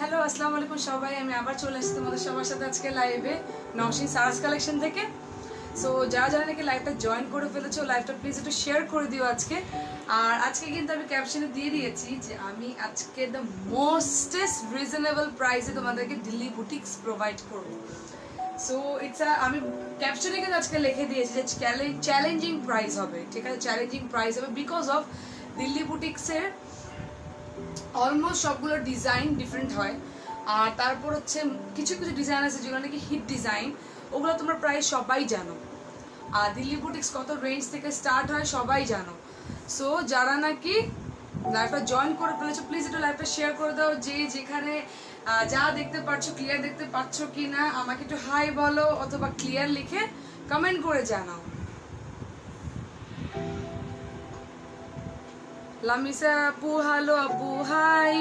Hello আসসালামু আলাইকুম সবাই, আমি আবার চলে এসেছি তোমাদের সবার সাথে আজকে লাইভে নওশিন সারাস কালেকশন থেকে। সো যারা যারা নাকি লাইভটা জয়েন করে ফেলেছো, লাইভটা প্লিজ একটু শেয়ার করে দিও আজকে। আর আজকে কিন্তু আমি ক্যাপশনে দিয়ে দিয়েছি যে আমি আজকে দ্য মোস্টেস্ট রিজনেবল প্রাইসে তোমাদেরকে দিল্লি বুটিক্স প্রোভাইড করবো। সো ইটস আমি ক্যাপশনে কিন্তু আজকে লিখে দিয়েছি যে চ্যালেঞ্জিং প্রাইস হবে, ঠিক আছে? চ্যালেঞ্জিং প্রাইস হবে বিকজ অফ দিল্লি বুটিক্সের অলমোস্ট সবগুলো ডিজাইন ডিফারেন্ট হয়। আর তারপর হচ্ছে কিছু কিছু ডিজাইন আছে যেগুলো নাকি হিট ডিজাইন, ওগুলো তোমরা প্রায় সবাই জানো। আর দিল্লি বুটিক্স কত রেঞ্জ থেকে স্টার্ট হয় সবাই জানো। সো যারা নাকি লাইভটা জয়েন করে ফেলেছো প্লিজ একটু লাইভটা শেয়ার করে দাও। যে যেখানে যা দেখতে পাচ্ছ ক্লিয়ার দেখতে পাচ্ছ কি না আমাকে একটু হাই বলো অথবা ক্লিয়ার লিখে কমেন্ট করে জানাও। লামিসা আপু হ্যালো আপু হাই।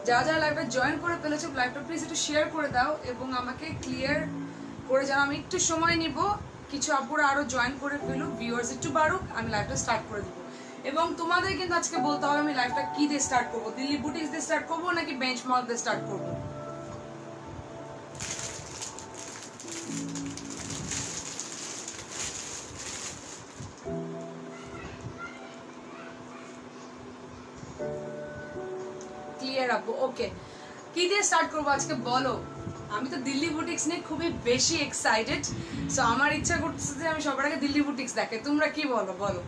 যারা যারা লাইভে জয়েন করে ফেলেছো লাইভটা প্লিজ একটু শেয়ার করে দাও এবং আমাকে ক্লিয়ার করে জানাও। আমি একটু সময় নিব, কিছু আপুরা আরো জয়েন করে ফেলুক, ভিউয়ার্স একটু বাড়ুক, আমি লাইভটা স্টার্ট করে দিব। এবং তোমাদের কিন্তু আজকে বলতে হবে আমি লাইভটা কি দিয়ে স্টার্ট করবো, দিল্লি বুটিক্স দিয়ে স্টার্ট করবো নাকি বেঞ্চমার্ক দিয়ে স্টার্ট করবো। ক্লিয়ার আপু ওকে, কি দিয়ে স্টার্ট করবো আজকে বলো। আমি তো দিল্লি বুটিক্স নিয়ে খুবই বেশি এক্সাইটেড। সো আমার ইচ্ছা করতেছে যে আমি সবার আগে দিল্লি বুটিক্স দেখে। তোমরা কি বলো বলো?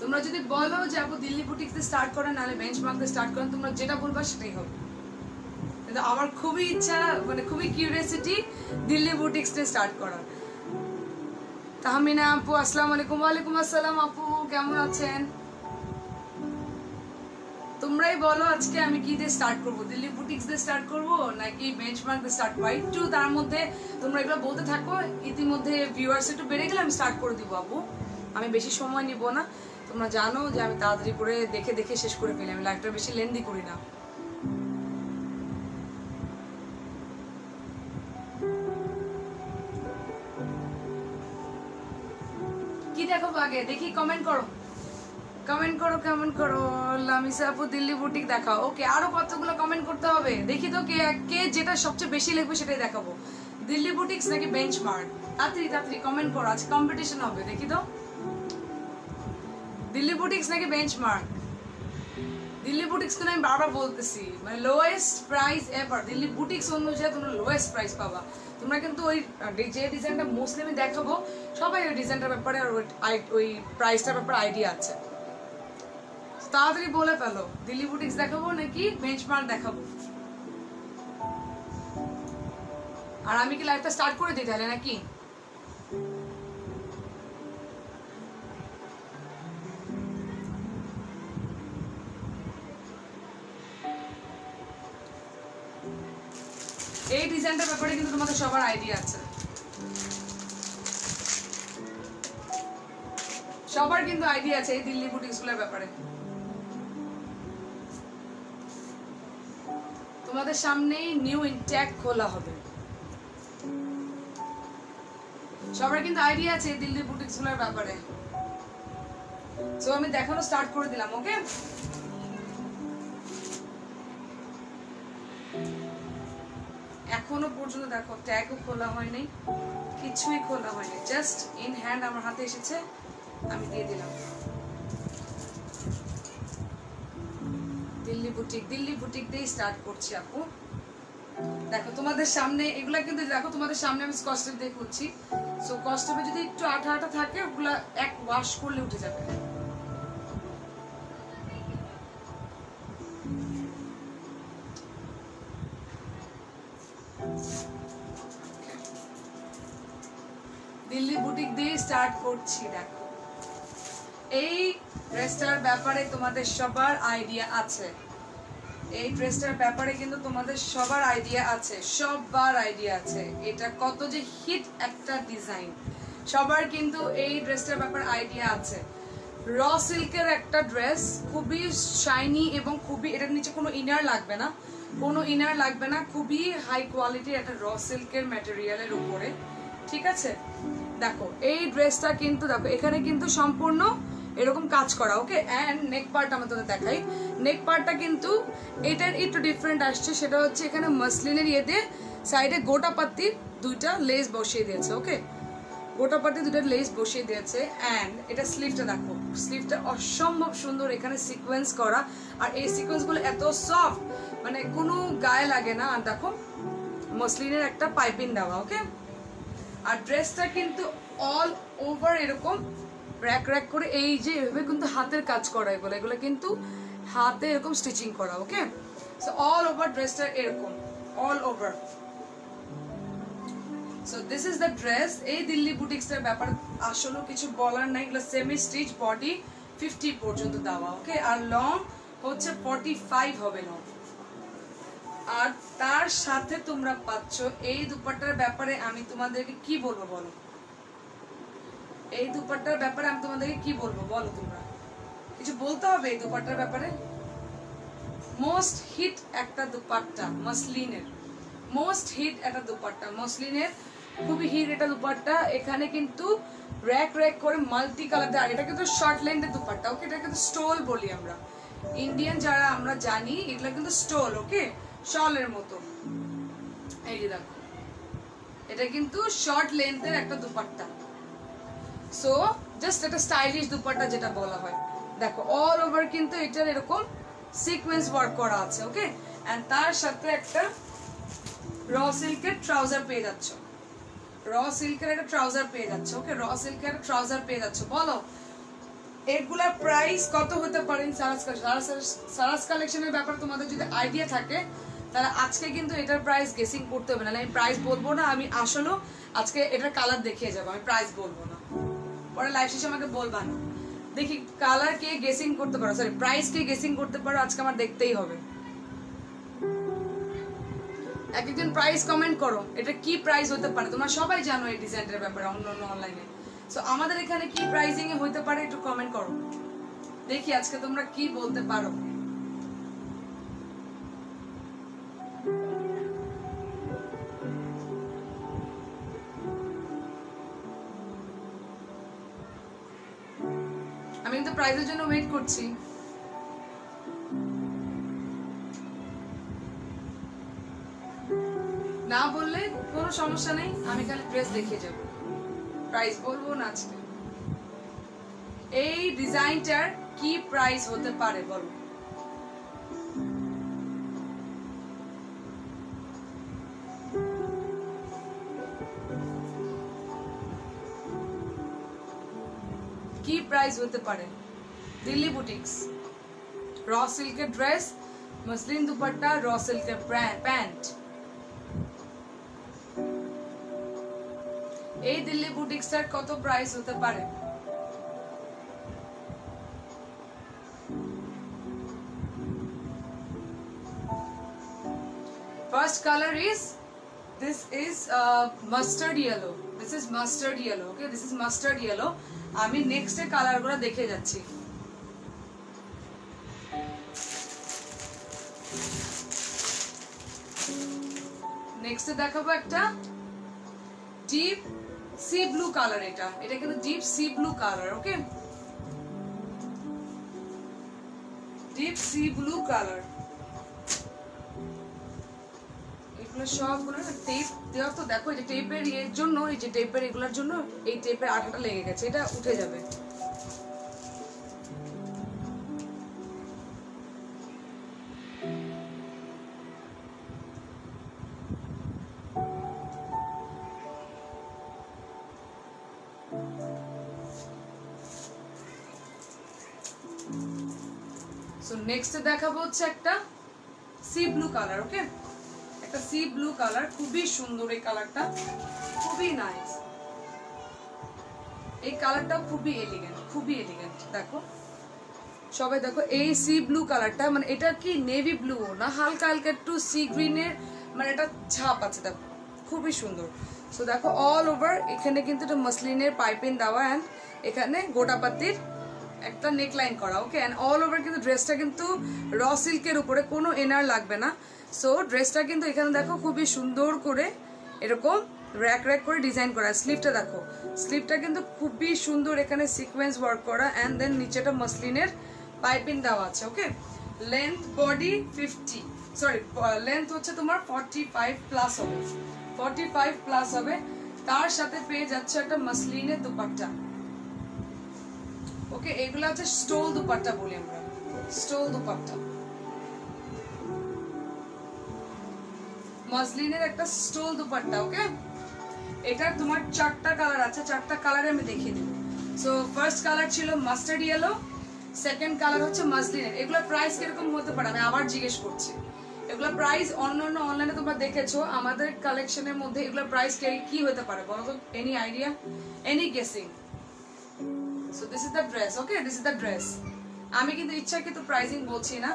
তোমরা যদি বলো যে আপু দিল্লি বুটিক্স দিয়ে স্টার্ট করেন নাহলে বেঞ্চমার্ক দিয়ে স্টার্ট করেন, তোমরা যেটা বলবা সেটাই হবে। কিন্তু আমার খুবই ইচ্ছা, মানে খুবই কিউরিয়াসিটি দিল্লি বুটিক্স দিয়ে স্টার্ট করার। তাহমিনা আপু আসসালামু আলাইকুম। ওয়ালাইকুম আসসালাম আপু, কেমন আছেন? তোমরাই বলো আজকে আমি কি দিয়ে স্টার্ট করবো, দিল্লি বুটিক্স দিয়ে স্টার্ট করবো নাকি বেঞ্চমার্ক দিয়ে স্টার্ট করবো। একটু তার মধ্যে তোমরা এগুলো বলতে থাকো, ইতিমধ্যে ভিউয়ার্স একটু বেড়ে গেলে আমি স্টার্ট করে দিব আপু। আমি বেশি সময় নিব না, তোমরা জানো যে আমি তাড়াতাড়ি করে দেখে দেখে শেষ করে ফেলি, আমি লাইভটা বেশি লেন্দি করি না। কি দেখো আগে দেখি, কমেন্ট করো কমেন্ট করো কমেন্ট করো। লামিসা আপু দিল্লি বুটিক দেখাও। ওকে, আরো কতগুলো কমেন্ট করতে হবে, দেখি তো কে কে যেটা সবচেয়ে বেশি লিখবে সেটাই দেখাবো, দিল্লি বুটিক্স নাকি বেঞ্চমার্ক। তাড়াতাড়ি তাড়াতাড়ি কমেন্ট করো, আজ কম্পিটিশন হবে, দেখি তো দিল্লি বুটিক্স নাকি বেঞ্চমার্ক। দিল্লি বুটিক্স তো আমি বারবার বলতেছি, মানে lowest price ever Delhi boutiques অনুযায়ী তোমরা লোয়েস্ট প্রাইস পাবা। তোমরা কিন্তু ওই যে ডিজাইনটা মোস্টলি আমি দেখাবো সবাই ওই ডিজাইনটার ব্যাপারে আর ওই প্রাইসটার ব্যাপারে আইডিয়া আছে। তাড়াতাড়ি বলে ফেলো, দিল্লি বুটিক্স দেখাবো নাকি বেঞ্চমার্ক দেখাবো। আর আমি কি লাইভটা স্টার্ট করে দিই তাহলে নাকি? এই ডিজাইনটার ব্যাপারে কিন্তু তোমাদের সবার আইডিয়া আছে, সবার কিন্তু আইডিয়া আছে এই দিল্লি বুটিক্স গুলোর ব্যাপারে। তোমাদের সামনেই নিউ ইনটেক খোলা হবে, সবার কিন্তু আইডিয়া আছে এই দিল্লি বুটিক্স গুলোর ব্যাপারে। সো আমি দেখানো স্টার্ট করে দিলাম। ওকে, এখনো পর্যন্ত দেখো ট্যাগও খোলা হয়নি, কিছুই খোলা হয়নি, জাস্ট ইন হ্যান্ড আমার হাতে এসেছে, আমি দিয়ে দিলাম। দিল্লি বুটিক দিয়ে স্টার্ট করছি আপু। দেখো তোমাদের সামনে এগুলা কিন্তু দেখো তোমাদের সামনে আমি স্কচ টেপ দিয়ে করছি। সো স্কচ টেপে যদি একটু আঠা আঠা থাকে ওগুলা এক ওয়াশ করলে উঠে যাবে। দিল্লি বুটিক দিয়ে স্টার্ট করছি। দেখো এই ড্রেসটার ব্যাপারে তোমাদের সবার আইডিয়া আছে, এই ড্রেসটার ব্যাপারে কিন্তু তোমাদের সবার আইডিয়া আছে, সবার আইডিয়া আছে। এটা কত যে হিট একটা ডিজাইন, সবার কিন্তু এই ড্রেসটার ব্যাপারে আইডিয়া আছে। র সিল্কের একটা ড্রেস, খুবই শাইনি এবং খুবই, এটার নিচে কোনো ইনার লাগবে না, কোনো ইনার লাগবে না, খুবই হাই কোয়ালিটির একটা র সিল্কের ম্যাটেরিয়ালের উপরে, ঠিক আছে? দেখো এই ড্রেসটা কিন্তু দেখো এখানে কিন্তু সম্পূর্ণ এরকম কাজ করা, ওকে। অ্যান্ড নেক পার্ট আমি তোদের দেখাই। নেক পার্টটা কিন্তু এটার একটু ডিফারেন্ট আসছে, সেটা হচ্ছে এখানে মসলিনের ইয়েতে সাইডে গোটা পাত্তির দুইটা লেস বসিয়ে দিয়েছে, ওকে। গোটা পাত্তি দুইটা লেস বসিয়ে দিয়েছে। অ্যান্ড এটা স্লিভটা দেখো, স্লিভটা অসম্ভব সুন্দর, এখানে সিকোয়েন্স করা। আর এই সিকোয়েন্সগুলো এত সফট, মানে কোনো গায়ে লাগে না। আর দেখো মসলিনের একটা পাইপিং দেওয়া, ওকে। আর ড্রেসটা কিন্তু অল ওভার এরকম র্যাক র্যাক করে এই যে এভাবে কিন্তু হাতের কাজ করা, এগুলো কিন্তু হাতে এরকম স্টিচিং করা, ওকে। সো অল ওভার ড্রেসটা এরকম all over. So this is the dress. এই দিল্লি বুটিক্সের ব্যাপার আসলে কিছু বলার নাই, এগুলো সেমি স্টিচ, বডি 50 পর্যন্ত দেওয়া, ওকে। আর লং হচ্ছে 45 হবে লং। আর তার সাথে তোমরা পাচ্ছ এই দুপাট্টার ব্যাপারে আমি তোমাদেরকে কি বলবো বলো, এই দুপাট্টার ব্যাপারে আমি তোমাদেরকে কি বলবো বলো, তোমরা কিছু বলতে হবে এই দুপাট্টার ব্যাপারে। মোস্ট হিট একটা দুপাট্টা মসলিনের, মোস্ট হিট একটা দুপাট্টা মসলিনের, খুবই হিট এটা দুপাট্টা। এখানে কিন্তু র্যাক র্যাক করে মাল্টি কালার দেয়। আর এটা কিন্তু শর্ট লেন্থের দুপাট্টা, ওকে। এটা কিন্তু স্টোল বলি আমরা, ইন্ডিয়ান যারা আমরা জানি এগুলো কিন্তু স্টোল, ওকে, শলের মতো। এই যে দেখো এটা কিন্তু শর্ট লেন্থের একটা দুপাট্টা। সো জাস্ট একটা স্টাইলিশ দুপাট্টা যেটা বলা হয়। দেখো অল ওভার কিন্তু এটার এরকম সিকোয়েন্স ওয়ার্ক করা আছে, ওকে। এন্ড তার সাথে একটা র সিল্কের ট্রাউজার পেয়ে যাচ্ছ, র সিল্কের একটা ট্রাউজার পেয়ে যাচ্ছ, ওকে। র সিল্কের একটা ট্রাউজার পেয়ে যাচ্ছ। বলো এগুলার প্রাইস কত হতে পারে? সারাস কালেকশনের ব্যাপারে তোমাদের যদি আইডিয়া থাকে তাহলে আজকে কিন্তু এটার প্রাইস গেসিং করতে হবে না। আমি প্রাইস বলবো না, আমি আসলে আজকে এটার কালার দেখিয়ে যাবো, আমি প্রাইস বলবো না। পরে লাইভ শেষে আমাকে বলবা না। দেখি কালার কে গেসিং করতে পারো, সরি প্রাইস কে গেসিং করতে পারো, আজকে আমার দেখতেই হবে। একজন প্রাইস কমেন্ট করো, এটা কি প্রাইস হতে পারে। তোমরা সবাই জানো এই ডিজাইনের ব্যাপারে অন্য অনলাইনে। সো আমাদের এখানে কি প্রাইসিং এ হইতে পারে একটু কমেন্ট করো, দেখি আজকে তোমরা কি বলতে পারো। আমি কিন্তু প্রাইজের জন্য ওয়েট করছি। না বললে কোনো সমস্যা নেই, আমি খালি ড্রেস দেখিয়ে যাব, প্রাইস বলবো না আজকে। এই ডিজাইনটার কি প্রাইস হতে পারে বলো। কি প্রাইস হতে পারে? দিল্লি বুটিক্স, র সিল্কের ড্রেস, মসলিন দুপাট্টা, র সিল্কের প্যান্ট। এই দিল্লি বুটিক্সটার কত প্রাইস হতে পারে? First color is this is mustard yellow. This is mustard yellow. Okay, this is mustard yellow. আমি নেক্সট এর কালার গুলো দেখে যাচ্ছি। নেক্সট দেখাবো একটা ডিপ সি ব্লু কালার। এটা কিন্তু ডিপ সি ব্লু কালার, ওকে, ডিপ সি ব্লু কালার। এগুলো সবগুলো টেপ দেওয়া, তো দেখো এই যে টেপের এর জন্য, এই যে টেপের এগুলোর জন্য এই টেপের আঠাটা লেগে গেছে, এটা উঠে যাবে। সো নেক্সট দেখাবো হচ্ছে একটা সি ব্লু কালার, ওকে, একটা সি ব্লু কালার, খুবই সুন্দর এই কালারটা, খুবই নাইস। এই কালারটা খুবই এলিগেন্ট, খুবই এলিগেন্ট। দেখো সবাই দেখো এই সি ব্লু কালারটা, মানে এটা কি নেভি ব্লু না, হালকা হালকা একটু সি গ্রিনের মানে এটা ছাপ আছে, দেখো খুবই সুন্দর। সো দেখো অল ওভার এখানে কিন্তু এটা মসলিনের পাইপিং দেওয়া, অ্যান্ড এখানে গোটাপাতির একটা নেকলাইন করা, ওকে। অ্যান্ড অল ওভার কিন্তু ড্রেসটা কিন্তু র সিল্কের উপরে, কোনো এনার লাগবে না। সো ড্রেসটা কিন্তু এখানে দেখো খুবই সুন্দর করে এরকম র্যাক র্যাক করে ডিজাইন করা। স্লিভটা দেখো, স্লিভটা কিন্তু খুবই সুন্দর, এখানে সিকোয়েন্স ওয়ার্ক করা অ্যান্ড দেন নিচেটা মাসলিনের পাইপিং দেওয়া আছে। ওকে, লেন্থ বডি 50, সরি লেন্থ হচ্ছে তোমার 45 প্লাস হবে, 45 প্লাস হবে। তার সাথে পেয়ে যাচ্ছে একটা মাসলিনের দুপাট্টা। ওকে, এগুলো হচ্ছে স্টোল দুপাট্টা বলি আমরা, স্টোল দুপাট্টা, মাসলিনের একটা স্টোল দুপাট্টা। ওকে, এটার তোমার 4টা কালার আছে, 4টা কালারে আমি দেখিয়ে দিব। সো ফার্স্ট কালার ছিল মাস্টার্ড ইয়েলো, সেকেন্ড কালার হচ্ছে মাসলিনের। এগুলোর প্রাইস কিরকম হতে পারে আমি আবার জিজ্ঞেস করছি। এগুলোর প্রাইস অন্যান্য অনলাইনে তোমরা দেখেছো, আমাদের কালেকশনের মধ্যে এগুলোর প্রাইস কি হতে পারে বলো তো? Any idea, any guessing? So this is the dress. Okay, this is the dress. আমি কিন্তু ইচ্ছাকৃত প্রাইসিং বলছি না।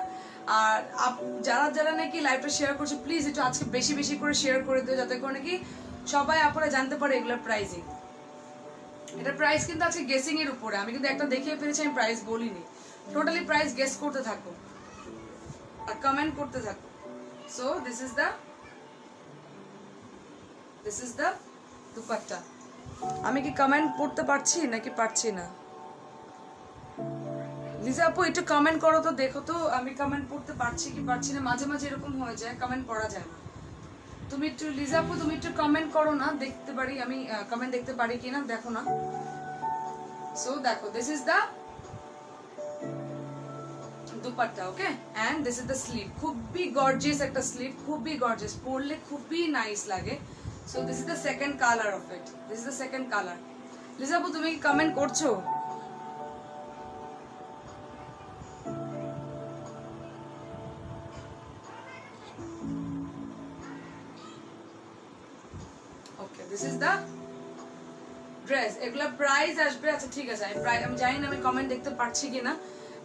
আর যারা যারা নাকি লাইভটা শেয়ার করছে প্লিজ একটু আজকে বেশি বেশি করে শেয়ার করে দিও, যাতে করে নাকি সবাই আপনারা জানতে পারে এগুলোর প্রাইসিং। এটা প্রাইস কিন্তু আজকে গেসিং এর উপরে, আমি কিন্তু একটা দেখিয়ে ফেলেছি, আমি প্রাইস বলিনি। টোটালি প্রাইস গেস করতে থাকো আর কমেন্ট করতে থাকো। So this is the dupatta. আমি কি কমেন্ট করতে পারছি নাকি পারছি না? লিজা আপু একটু কমেন্ট করো তো, দেখো তো আমি কমেন্ট করতে পারছি কি পারছি না। মাঝে মাঝে এরকম হয়ে যায়, কমেন্ট করা যায় না। তুমি একটু লিজা আপু তুমি একটু কমেন্ট করো না, দেখতে পারি আমি কমেন্ট দেখতে পারি কিনা, দেখো না। সো দেখো, this is the dupatta. Okay, and this is the sleeve. খুবই গর্জিয়াস একটা স্লিভ, খুবই গর্জিয়াস, পরলে খুবই নাইস লাগে। So this is the second colour of it, this is the second colour. Liza আপু তুমি কি কমেন্ট করছো? Okay, this is the dress. এগুলা প্রাইস আসবে, আচ্ছা ঠিক আছে, আমি জানি না আমি কমেন্ট দেখতে পারছি কিনা,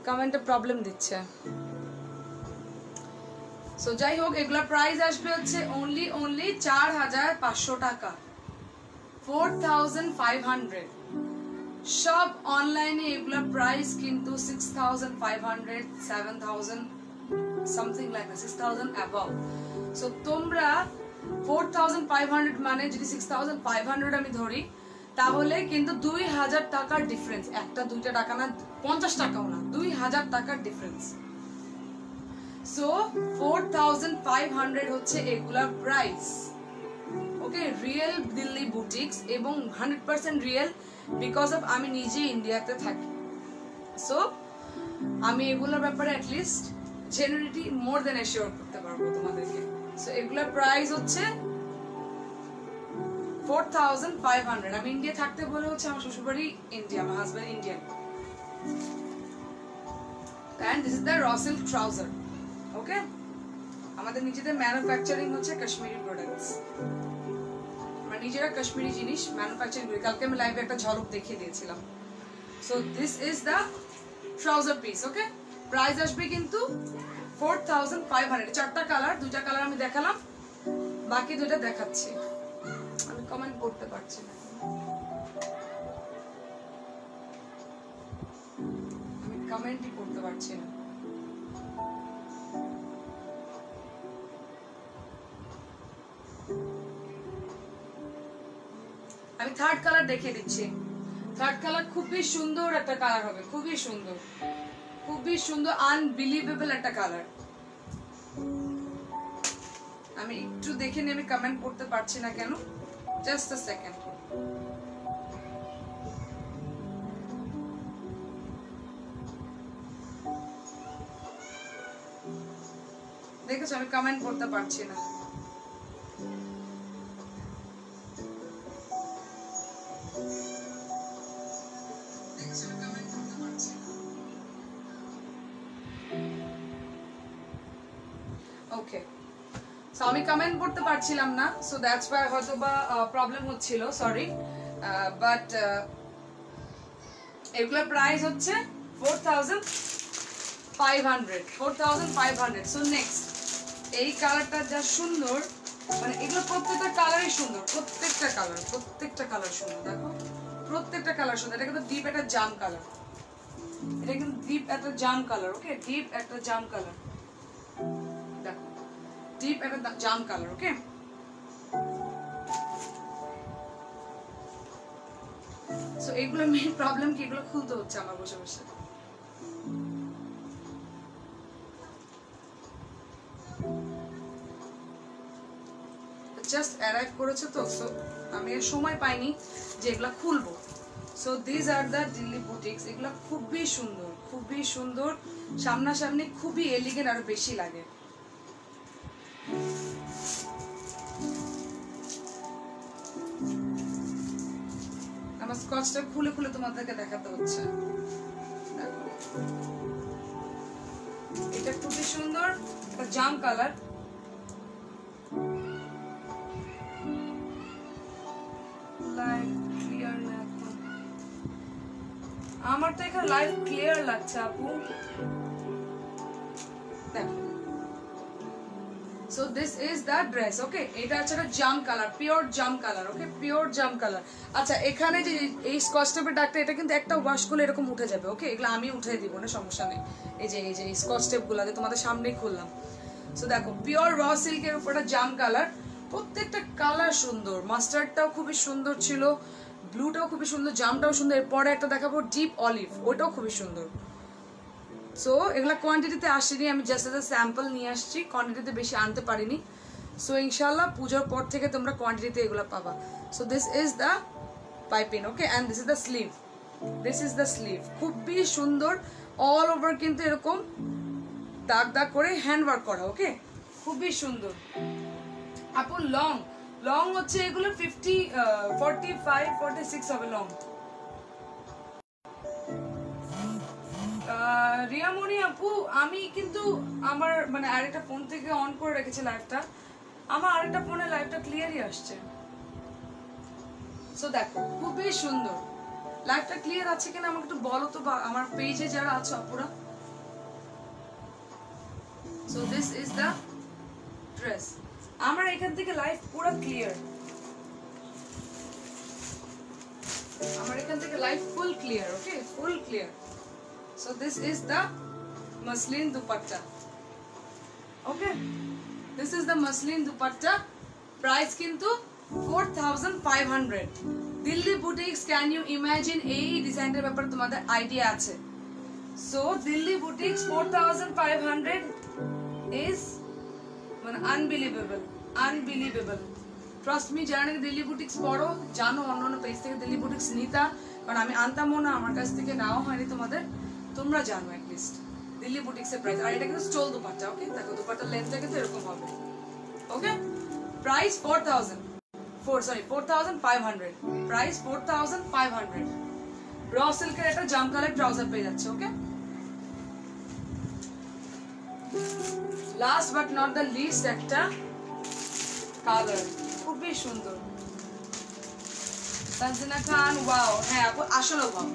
কমেন্টে প্রবলেম দিচ্ছে। সো যাই হোক, এগুলা প্রাইস আসবে হচ্ছে অনলি 4500 টাকা, 4500। সব অনলাইনে এগুলা প্রাইস কিন্তু 6500, 7000 সামথিং লাইক 6000 অ্যাবাভ। সো তোমরা 4500 মানে যদি 6500 আমি ধরি, তাহলে কিন্তু 2000 টাকার ডিফারেন্স, একটা দুইটা টাকা না, 50 টাকাও না, 2000 টাকার ডিফারেন্স। সো 4500 হচ্ছে এগুলার প্রাইস। ওকে, রিয়েল দিল্লি বুটিক্স এবং 100% রিয়েল, বিকজ অফ আমি নিজে ইন্ডিয়াতে থাকি। সো আমি এগুলোর ব্যাপারে অ্যাটলিস্ট জেনুইনিটি মোর দেন অ্যাসিওর করতে পারবো তোমাদেরকে। সো এগুলোর প্রাইস হচ্ছে 4500। আমি ইন্ডিয়া থাকতে বলে হচ্ছে আমার শ্বশুরবাড়ি ইন্ডিয়া, আমার husband Indian. And this is the raw silk trouser. Okay, আমাদের নিজেদের ম্যানুফ্যাকচারিং হচ্ছে কাশ্মীরি প্রোডাক্টস, আমরা নিজেরা কাশ্মীরি জিনিস ম্যানুফ্যাকচারিং করি। কালকে আমি লাইভে একটা ঝলক দেখিয়ে দিয়েছিলাম। So this is the trouser piece. Okay, price আসবে কিন্তু 4500। 4টা কালার, 2টা কালার আমি দেখালাম, বাকি 2টা দেখাচ্ছি। আমি কমেন্ট করতে পারছি না, আমি কমেন্টই করতে পারছি না। আমি থার্ড কালার দেখিয়ে দিচ্ছি। থার্ড কালার খুবই সুন্দর একটা কালার হবে, খুবই সুন্দর, খুবই সুন্দর, আনবিলিভেবল একটা কালার। আমি একটু দেখে নিয়ে আমি কমেন্ট করতে পারছি না কেন, জাস্ট আ সেকেন্ড। দেখেছো আমি কমেন্ট করতে পারছি না। ওকে, সো আমি কমেন্ট করতে পারছিলাম না, সো দ্যাটস ওয়াই হয়তো বা প্রবলেম হচ্ছিল, সরি। বাট এগুলোর প্রাইস হচ্ছে 4500, 4500। সো নেক্সট এই কালারটা যা সুন্দর, মানে এগুলো প্রত্যেকটা কালারই সুন্দর, প্রত্যেকটা কালার সুন্দর। দেখো প্রত্যেকটা কালার সুন্দর। এটা কিন্তু ডিপ একটা জাম কালার, এটা কিন্তু ডিপ একটা জাম কালার। ওকে, ডিপ একটা জাম কালার, দেখো ডিপ একটা জাম কালার। ওকে, সো এগুলো মেইন প্রবলেম কি, এগুলো খুলতে হচ্ছে আমার বসে বসে। জাস্ট অ্যারাইভ করেছে তো, সো আমি আর সময় পাইনি যে এগুলো খুলবো। So this are the Delhi boutiques. এগুলো খুবই সুন্দর, খুবই সুন্দর, সামনাসামনি খুবই এলিগেন্ট, আরো বেশি লাগে। আমার স্কচটা খুলে খুলে তোমাদেরকে দেখাতে হচ্ছে। দেখো এটা খুবই সুন্দর, এটা জাম কালার। আমার তো এখানে লাইভ ক্লিয়ার লাগছে আপু, দেখো। So this is the dress, okay. এটা হচ্ছে জাম কালার, পিওর জাম কালার, ওকে, পিওর জাম কালার। আচ্ছা, এখানে যে এই স্কচ টেপের দাগটা, এটা কিন্তু একটা ওয়াশ করলে এরকম উঠে যাবে, ওকে। এগুলো আমি উঠে দিব না, সমস্যা নেই। এই যে এই স্কচ টেপ গুলো তোমাদের সামনেই খুললাম। সো দেখো পিওর র সিল্কের উপর জাম কালার, প্রত্যেকটা কালার সুন্দর। মাস্টার্ডটাও খুবই সুন্দর ছিল, ব্লুটাও খুবই সুন্দর, জামটাও সুন্দর। এরপরে একটা দেখাবো ডিপ অলিভ, ওইটাও খুবই সুন্দর। সো এগুলা কোয়ান্টিটিতে আসেনি, আমি জাস্ট এজ স্যাম্পল নিয়ে আসছি, কোয়ান্টিটিতে বেশি আনতে পারিনি। সো ইনশাল্লাহ পুজোর পর থেকে তোমরা কোয়ান্টিটিতে এগুলো পাবা। So this is the piping, okay, and this is the sleeve. This is the sleeve, খুবই সুন্দর। অল ওভার কিন্তু এরকম দাগ দাগ করে হ্যান্ড ওয়ার্ক করা, ওকে, খুবই সুন্দর। আপু লং, লং হচ্ছে এগুলো 50, 45, 46 হবে লং। রিয়ামণি আপু, আমি কিন্তু আমার মানে আরেকটা ফোন থেকে অন করে রেখেছি লাইভটা, আমার আরেকটা ফোনে লাইভটা ক্লিয়ারই আসছে। সো দেখো খুবই সুন্দর, লাইভটা ক্লিয়ার আছে কিনা আমাকে একটু বলো তো, আমার পেজে যারা আছে আপুরা। So this is the dress. আমার এখান থেকে লাইভ পুরো ক্লিয়ার, আমার এখান থেকে live full clear, okay, full clear. So this is the muslin dupatta, okay, this is the muslin dupatta. Price kintu 4500. Dilli boutiques, can you imagine ei design er byapare tomader idea ache? So Dilli boutiques 4500 is unbelievable, unbelievable. Trust me, jara naki Dilli boutiques poro jano onno page theke Dilli boutiques nita, karon ami antammo na, amar kaছ theke naও হয়নি তোমাদের, তোমরা জানো at least Delhi boutiques এর price. আর এটা কিন্তু stole dupatta, ওকে, দেখো দুপাট্টার লেন্থটা কিন্তু এরকম হবে, ওকে। Price 4500, price 4500। র সিল্কের একটা জাম কালার ট্রাউজার পেয়ে যাচ্ছে, okay. Last but not the least একটা কালার, খুবই সুন্দর। তানজিনা খান, ওয়াও, হ্যাঁ আপু আসলে wow.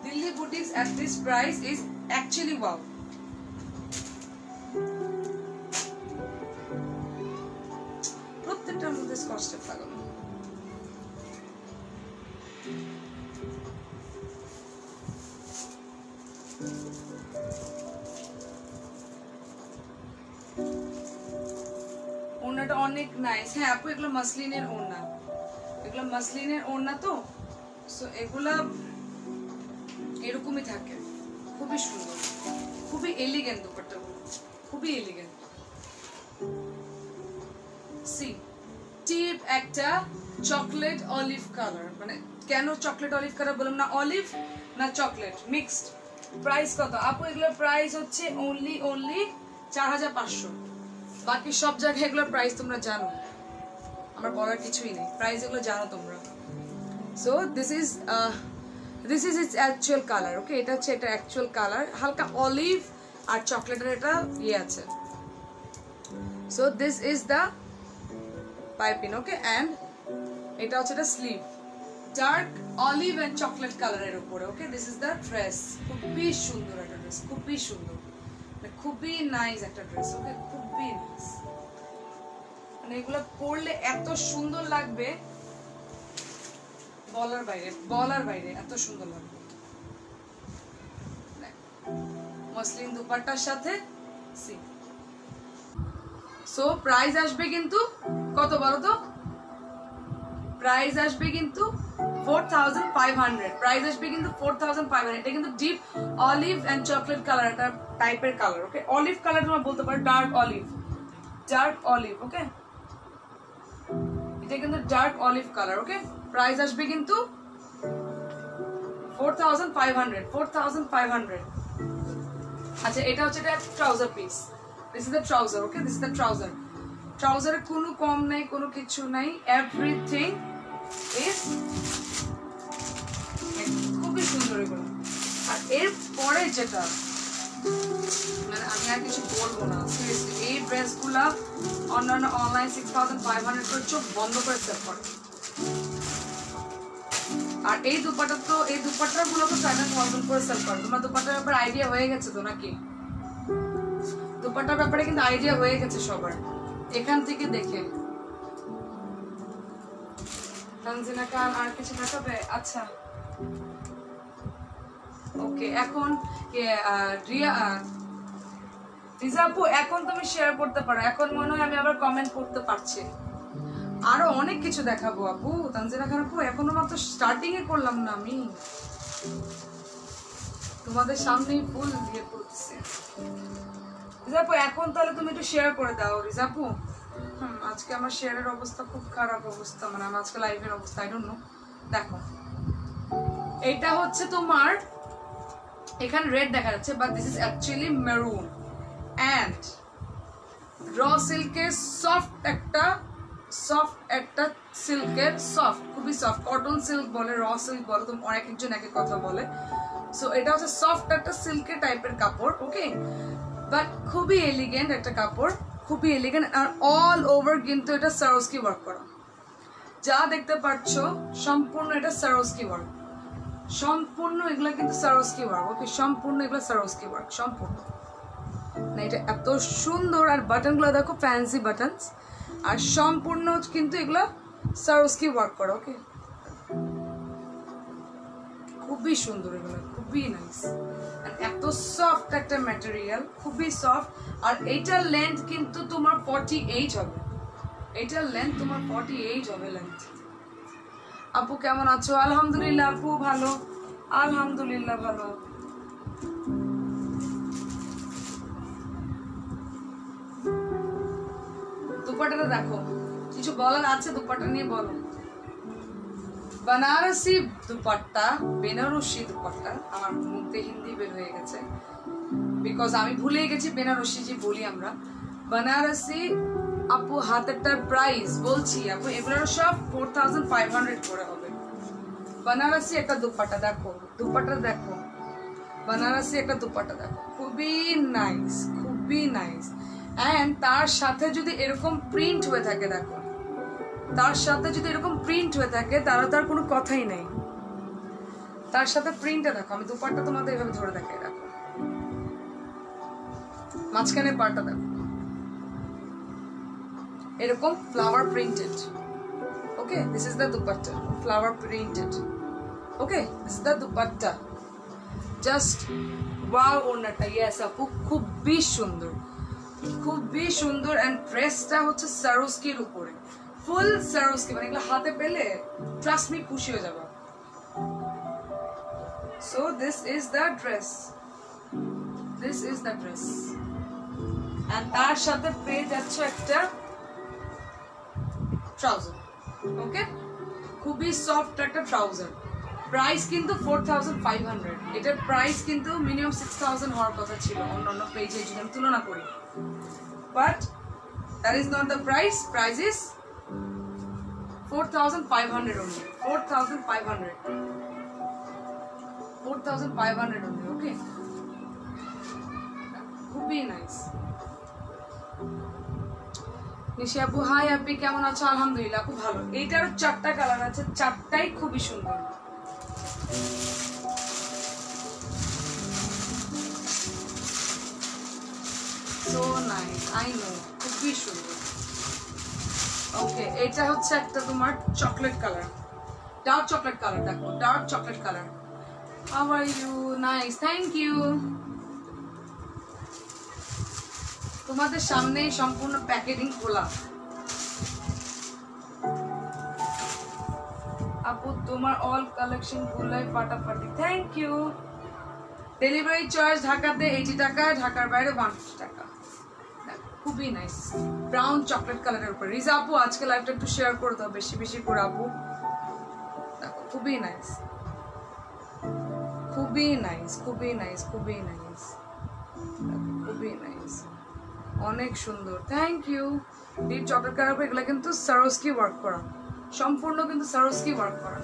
Dilli boutiques at this price is actually wow. প্রত্যেকটার মধ্যে স্কচ টেপ লাগানো। ওড়নাটা অনেক নাইস, হ্যাঁ আপু এগুলো মাসলিনের ওড়না, এগুলো মাসলিনের ওড়না তো, সো এগুলা এরকমই থাকে, খুবই সুন্দর, খুবই এলিগেন্ট দুপাট্টাগুলো, খুবই এলিগেন্ট। সি টিপ একটা চকলেট অলিভ কালার, মানে কেন চকলেট অলিভ কালার বললাম না, অলিভ না চকলেট মিক্সড। প্রাইস কত আপু? এগুলোর প্রাইস হচ্ছে অনলি 4500। বাকি সব জায়গায় এগুলোর প্রাইস তোমরা জানো, আমার বলার কিছুই নেই, প্রাইস এগুলো জানো তোমরা। So this is its actual colour, okay, এটা হচ্ছে এটা অ্যাকচুয়াল কালার, হালকা অলিভ আর চকলেটের এটা ইয়ে আছে। So this is the piping, okay, and এটা হচ্ছে এটা sleeve, dark olive and chocolate কালারের উপরে, okay. This is the dress, খুবই সুন্দর একটা ড্রেস, খুবই সুন্দর, মানে খুবই নাইস একটা ড্রেস, ওকে, খুবই নাইস। মানে এগুলো পরলে এত সুন্দর লাগবে, বলার বাইরে, বলার বাইরে এত সুন্দর লাগবে। মসলিন দুপাট্টার সাথে সি। সো প্রাইস আসবে কিন্তু কত বলো তো? প্রাইস আসবে কিন্তু 4500 প্রাইস আসবে কিন্তু 4500। এটা কিন্তু deep olive and chocolate colour একটা টাইপের কালার, ওকে? অলিভ কালার তোমরা বলতে পারো, ডার্ক অলিভ, ওকে? এটা কিন্তু dark olive colour, okay? Price আসবে কিন্তু 4500। আচ্ছা, এটা হচ্ছে এটা trouser piece. This is the trouser, okay? This is the trouser. ট্রাউজারে কোনো কম নাই, কোনো কিছু নাই, এভরিথিং ইজ খুবই সুন্দর এগুলো। আর এরপরে যেটা, মানে আমি আর কিছু বলবো না, সিরিয়াসলি এই ড্রেসগুলা অন্যান্য অনলাইন 6500 করে চোখ বন্ধ করে সেল করে। আর এই দুপাট্টা গুলো তো 7000 করে সেল করে। তোমার দুপাট্টার ব্যাপারে আইডিয়া হয়ে গেছে তো নাকি? দুপাট্টার ব্যাপারে কিন্তু আইডিয়া হয়ে গেছে সবার, এখান থেকে দেখে। তানজিনা খান আর কিছু দেখাবে? আচ্ছা, ওকে। এখন রিজা আপু, এখন তুমি শেয়ার করতে পারো। এখন মনে হয় আমি আবার কমেন্ট করতে পারছি। আরো অনেক কিছু দেখাবো আপু। তানজিনা খান আপু, এখনো মাত্র স্টার্টিং এ করলাম না আমি, তোমাদের সামনেই ফুল দিয়ে করতেছি। রিজা আপু, এখন তাহলে তুমি একটু শেয়ার করে দাও। রিজা আপু, আজকে আমার শেয়ারের অবস্থা খুব খারাপ অবস্থা, মানে আমার আজকে লাইভের অবস্থা, আই ডোন্ট নো। দেখো, এটা হচ্ছে তোমার, এখানে রেড দেখা যাচ্ছে, but this is actually maroon and raw সিল্কের সফট একটা সিল্কের সফট, খুবই সফট, কটন সিল্ক বলে, র সিল্ক বলে, তো অনেক একজন এক এক কথা বলে। সো এটা হচ্ছে সফট একটা সিল্কের টাইপের কাপড়, ওকে? বাট খুবই এলিগেন্ট একটা কাপড়, খুবই এলিগেন্ট। আর অল ওভার কিন্তু এটা সারোস্কি ওয়ার্ক করা, যা দেখতে পাচ্ছ সম্পূর্ণ এটা সারোস্কি ওয়ার্ক, সম্পূর্ণ এগুলা কিন্তু সারোস্কি ওয়ার্ক, ওকে? সম্পূর্ণ এগুলা সারোস্কি ওয়ার্ক, সম্পূর্ণ। না, এটা এত সুন্দর। আর বাটনগুলো দেখো, ফ্যান্সি বাটনস, আর সম্পূর্ণ কিন্তু এগুলো সারোস্কি ওয়ার্ক করা, ওকে? খুবই সুন্দর এগুলো, খুবই নাইস। এত সফট একটা ম্যাটেরিয়াল, খুবই সফট। আর এইটার লেন্থ কিন্তু তোমার 48 হবে, এইটার লেন্থ তোমার 48 হবে লেন্থ। আপু কেমন আছো? আলহামদুলিল্লাহ আপু, ভালো, আলহামদুলিল্লাহ ভালো। দুপাট্টাটা দেখো, কিছু বলার আছে দুপাট্টা নিয়ে? বলো। बनारसी दुपट्टा, বেনারসি দুপাট্টা। আমার মুখে হিন্দি বের হয়ে গেছে, বিকজ আমি ভুলে গেছি বেনারসি যে বলি আমরা। बनारसी আপু, হাতেরটার প্রাইস বলছি আপু, এগুলোর সব 4500 করে হবে। बनारसी একটা দুপাট্টা দেখো, দুপাট্টা দেখো, बनारसी একটা দুপাট্টা দেখো, খুবই নাইস, খুবই নাইস। এন্ড তার সাথে যদি এরকম প্রিন্ট হয়ে থাকে, দেখো, তার সাথে যদি এরকম প্রিন্ট হয়ে থাকে, তাহলে তার কোনো কথাই নেই। তার সাথে প্রিন্টটা দেখো, আমি দুপাট্টা তোমাদের এভাবে ধরে দেখাই, দেখো, মাঝখানে পাটটা দেখো, এরকম flower printed, okay? This is the dupatta, flower printed, okay? This is the dupatta. Just wow ওড়নাটা, ইয়েস আপু, খুবই সুন্দর, খুবই সুন্দর। এন্ড ড্রেসটা হচ্ছে সারোস্কির উপরে, ফুল সারোস্কি, মানে এগুলো হাতে পেলে ট্রাস্ট মি খুশি হয়ে যাবে। So this is the dress, this is the dress. And তার সাথে পেয়ে যাচ্ছে একটা ট্রাউজার, ওকে? খুবই সফট একটা ট্রাউজার। প্রাইস কিন্তু 4500। এটার প্রাইস কিন্তু মিনিমাম 6000 হওয়ার কথা ছিল অন্যান্য পেজে যদি আমি তুলনা করি, but that is not the price. Price is 4500 only, 4500 only, ওকে? খুবই নাইস। নিশি আপু, হাই আপনি কেমন আছো? আলহামদুলিল্লাহ আপু, ভালো। এইটারও 4টা কালার আছে, 4টাই খুবই সুন্দর। সো নাইস, আই নো, খুবই সুন্দর। ওকে, এটা হচ্ছে একটা তোমার chocolate colour, dark chocolate colour, দেখো, dark chocolate colour. How are you? Nice, thank you. তোমাদের সামনে সম্পূর্ণ প্যাকেজিং খোলা। আপু তোমার অল কালেকশন গুলাই ফাটাফাটি, থ্যাংক ইউ। ডেলিভারি চার্জ ঢাকাতে 80 টাকা, ঢাকার বাইরে 150 টাকা। খুবই নাইস ব্রাউন চকলেট কালারের উপর। রিজা আপু আজকে লাইভটা একটু শেয়ার করে দাও বেশি বেশি করে আপু। দেখো খুবই নাইস, খুবই নাইস, খুবই নাইস, খুবই নাইস, খুবই নাইস, অনেক সুন্দর, thank you. Deep chocolate colour উপর এগুলো কিন্তু সারোস্কি ওয়ার্ক করা, সম্পূর্ণ কিন্তু সারোস্কি ওয়ার্ক করা।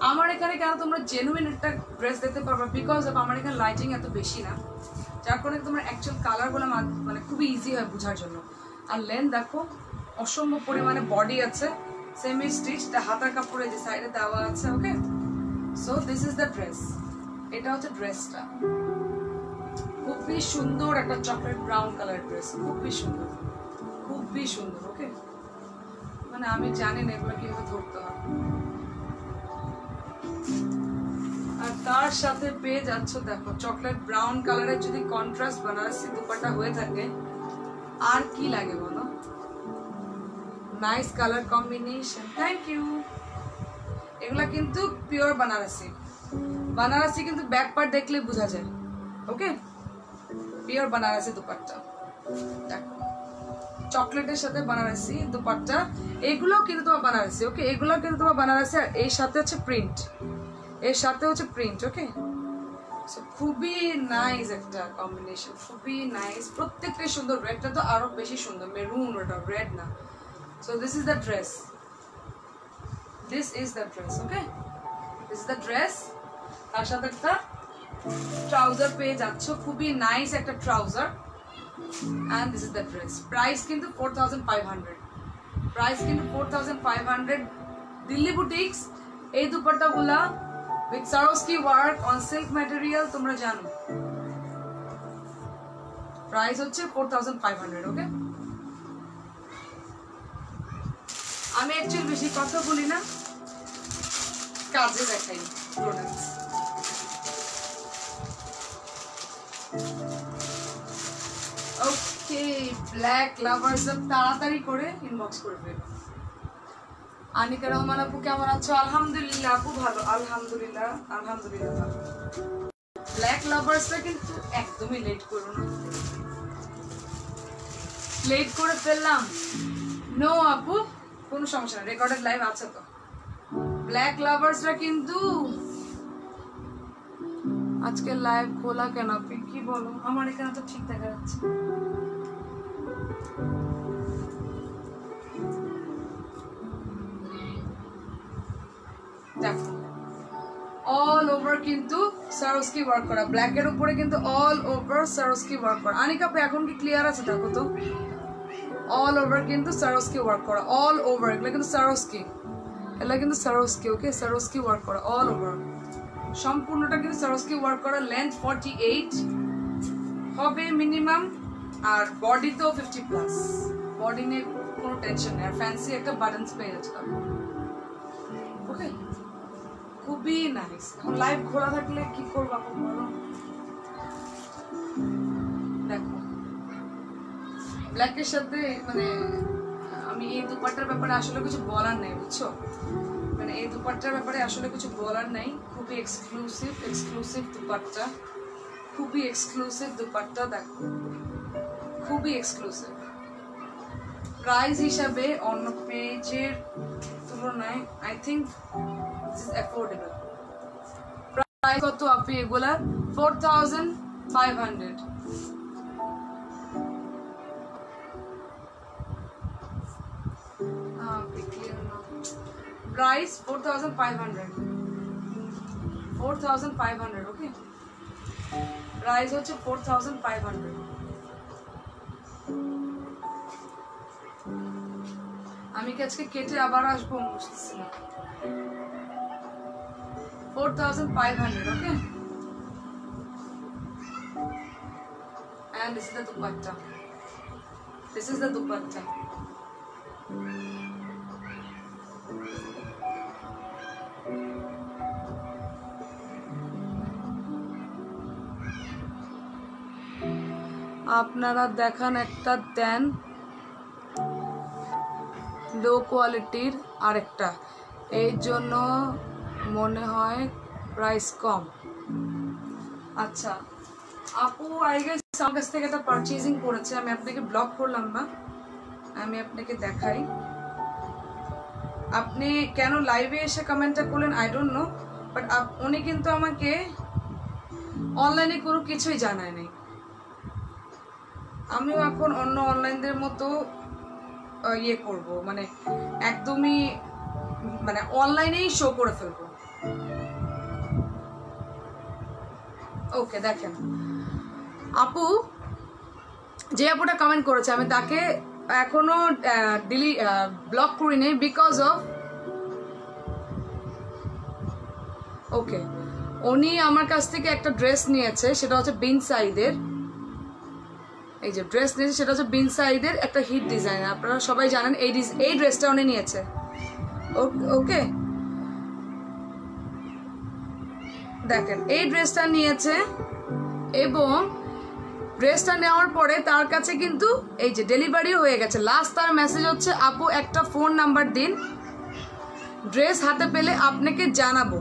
আমার এখানে কেন তোমরা জেনুইন একটা ড্রেস দেখতে পারবে, বিকজ অফ আমার এখানে লাইটিং এত বেশি না, যার কারণে তোমার অ্যাকচুয়াল কালারগুলো মানে খুবই ইজি হয় বোঝার জন্য। আর লেন্থ দেখো অসম্ভব পরিমাণে বডি আছে, সেমি স্টিচ, হাতার কাপড়ে যে সাইডে দেওয়া আছে। Okay, so this is the dress, এটা হচ্ছে ড্রেসটা, খুবই সুন্দর একটা চকলেট ব্রাউন কালার ড্রেস, খুবই সুন্দর, খুবই সুন্দর। ওকে, মানে আমি জানি না এগুলো কিভাবে ধরতে হয়। আর তার সাথে পেয়ে যাচ্ছ দেখো চকলেট ব্রাউন কালারের যদি কন্ট্রাস্ট বানারসি দুপাট্টা হয়ে থাকে আর কি লাগে বলো। Nice colour combination, thank you. এগুলা কিন্তু পিওর বানারসি, বানারসি কিন্তু ব্যাক পার্ট দেখলে বোঝা যায়। ওকে, পিওর বানারসি দুপাট্টা, দেখো চকলেটের সাথে বানারসি দুপাট্টা, এগুলো কিন্তু তোমার বানারসি। ওকে, এগুলো কিন্তু তোমার বানারসি, আর এর সাথে হচ্ছে প্রিন্ট, এর সাথে হচ্ছে প্রিন্ট। ওকে, সো খুবই নাইস একটা কম্বিনেশন, খুবই নাইস, প্রত্যেকটাই সুন্দর। রেডটা তো আরো বেশি সুন্দর, মেরুন, ওটা রেড না। So this is the dress, this is the dress. Okay, this is the dress. তার সাথে একটা ট্রাউজার পেয়ে যাচ্ছ, খুবই নাইস একটা trouser. and this is the dress. Price কিন্তু 4500, price কিন্তু 4500 দিল্লি বুটিক্স। এই দুপাট্টাগুলা with Swarovski work on silk material, তোমরা জানো প্রাইস হচ্ছে 4500। ওকে, আমি অ্যাকচুয়ালি বেশি কথা বলি না, কাজে দেখাই প্রোডাক্টস। ওকে, ব্ল্যাক লাভার্স তাড়াতাড়ি করে ইনবক্স করে ফেলো। আনিকা রহমান আপু কেমন আছো? আলহামদুলিল্লাহ আপু ভালো, আলহামদুলিল্লাহ, আলহামদুলিল্লাহ ভালো। ব্ল্যাক লাভার্সটা কিন্তু একদমই লেট করো না, লেট করে ফেললাম। নো আপু, কোনো সমস্যা না, রেকর্ডেড লাইভ আছে তো। ব্ল্যাক লাভার্সরা কিন্তু আজকে লাইভ খোলা কেন আপনি কি বলো? আমার এখানে তো ঠিক দেখা যাচ্ছে। দেখো অল ওভার কিন্তু সারোস্কি ওয়ার্ক করা, ব্ল্যাক এর উপরে কিন্তু অল ওভার সারোস্কি ওয়ার্ক করা। আনিকা আপু এখন কি ক্লিয়ার আছে? দেখো তো অল ওভার কিন্তু সারোস্কি ওয়ার্ক করা, অল ওভার এগুলো কিন্তু সারোস্কি, এগুলো কিন্তু সারোস্কি। ওকে, সারোস্কি ওয়ার্ক করা অল ওভার, সম্পূর্ণটা কিন্তু সারোস্কি ওয়ার্ক করা। লেন্থ 48 হবে মিনিমাম, আর বডি তো 50+। বডি নিয়ে কোনো টেনশন নেই, আর ফ্যান্সি একটা বাটনস পেয়ে যাচ্ছে। ওকে, খুবই নাইস। এখন লাইভ খোলা থাকলে কি করবো আপু বলো? দেখো ব্ল্যাকের সাথে মানে আমি এই দুপাট্টার ব্যাপারে আসলে কিছু বলার নেই, বুঝছো? মানে এই দুপাট্টার ব্যাপারে আসলে কিছু বলার নেই, খুবই এক্সক্লুসিভ, এক্সক্লুসিভ দুপাট্টা, খুবই এক্সক্লুসিভ দুপাট্টা। দেখো খুবই এক্সক্লুসিভ। প্রাইস হিসাবে অন্য পেজের তুলনায় I think this is affordable. Price কত আপনি এগুলা? 4500। Price 4500, 4500। ওকে, প্রাইস হচ্ছে 4500। আমি কি আজকে কেটে আবার আসবো বুঝতেছি না। 4500। ওকে, and this is the dupatta, this is the dupatta। আপনারা দেখান একটা দেন লো কোয়ালিটির আরেকটা, এই জন্য মনে হয় প্রাইস কম। আচ্ছা আপু আই গেস আমার কাছ থেকে একটা পারচেজিং করেছে, আমি আপনাকে ব্লক করলাম না, আমি আপনাকে দেখাই। আপনি কেন লাইভে এসে কমেন্টটা করলেন আই ডোন্ট নো, বাট উনি কিন্তু আমাকে অনলাইনে কোনো কিছুই জানায় নাই। আমিও এখন অন্য অনলাইনদের মতো ইয়ে করব, মানে একদমই মানে অনলাইনেই শো করে ফেলবো। ওকে দেখেন আপু, যে আপুটা কমেন্ট করেছে আমি তাকে এখনো ব্লক করি নেই বিকজ অফ ওকে উনি আমার কাছ থেকে একটা ড্রেস নিয়েছে, সেটা হচ্ছে বিন সাইদের, এই যে ড্রেস নিয়েছে সেটা হচ্ছে বিন সাইদের একটা হিট ডিজাইন, আপনারা সবাই জানেন এই ড্রেসটা উনি নিয়েছে। ওকে দেখেন এই ড্রেসটা নিয়েছে এবং ড্রেসটা নেওয়ার পরে তার কাছে কিন্তু এই যে ডেলিভারিও হয়ে গেছে। লাস্ট তার মেসেজ হচ্ছে আপু একটা ফোন নাম্বার দিন, ড্রেস হাতে পেলে আপনাকে জানাবো।